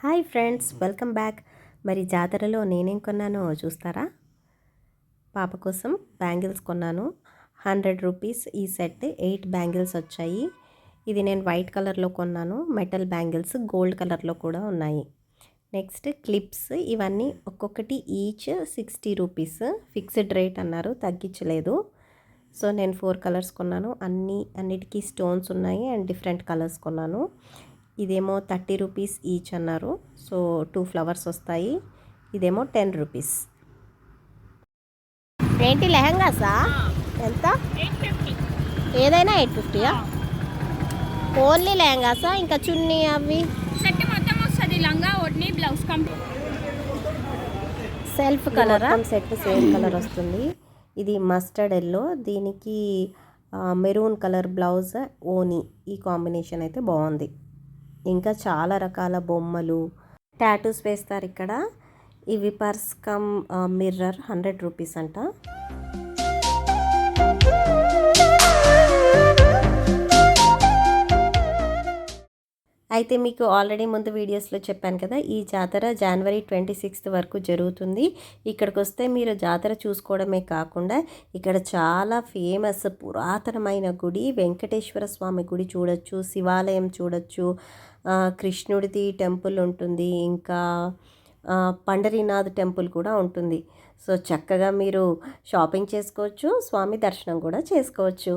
Hi friends, welcome back. మరి జాతరలో నేనేం కొన్నానో చూస్తారా? పాప కోసం బ్యాంగిల్స్ కొన్నాను. 100 రూపీస్ ఈ సెట్. 8 బ్యాంగిల్స్ వచ్చాయి. ఇది నేను వైట్ కలర్లో కొన్నాను. మెటల్ బ్యాంగిల్స్ గోల్డ్ కలర్లో కూడా ఉన్నాయి. నెక్స్ట్ క్లిప్స్, ఇవన్నీ ఒక్కొక్కటి ఈచ్ 60 రూపీస్. ఫిక్స్డ్ రేట్ అన్నారు, తగ్గించలేదు. సో నేను 4 కలర్స్ కొన్నాను. అన్నిటికీ స్టోన్స్ ఉన్నాయి అండ్ డిఫరెంట్ కలర్స్ కొన్నాను. ఇదేమో 30 రూపీస్ ఈచ్ అన్నారు. సో 2 ఫ్లవర్స్ వస్తాయి. ఇదేమో 10 రూపీస్. ఏంటి లెహంగాసా? ఎంత? 850. ఏదైనా 850యా? ఓన్లీ లెహంగాసా? ఇంకా చున్నీ అవి సెట్ మొత్తం వస్తుంది. లంగా ఓడ్ని blouse complete. Self colour set same colour వస్తుంది. ఇది మస్టర్డ్ ఎల్లో, దీనికి మెరూన్ కలర్ బ్లౌజ్ ఓనీ. ఈ కాంబినేషన్ అయితే బాగుంది. ఇంకా చాలా రకాల బొమ్మలు, టాటూస్ వేస్తారు ఇక్కడ. ఇవి పర్స్ కమ్ మిర్రర్ 100 రూపీస్ అంట. అయితే మీకు ఆల్రెడీ ముందు వీడియోస్లో చెప్పాను కదా, ఈ జాతర జనవరి 26 వరకు జరుగుతుంది. ఇక్కడికి వస్తే మీరు జాతర చూసుకోవడమే కాకుండా ఇక్కడ చాలా ఫేమస్ పురాతనమైన గుడి, వెంకటేశ్వర స్వామి గుడి చూడొచ్చు, శివాలయం చూడొచ్చు, కృష్ణుడిది టెంపుల్ ఉంటుంది, ఇంకా పండరీనాథ్ టెంపుల్ కూడా ఉంటుంది. సో చక్కగా మీరు షాపింగ్ చేసుకోవచ్చు, స్వామి దర్శనం కూడా చేసుకోవచ్చు.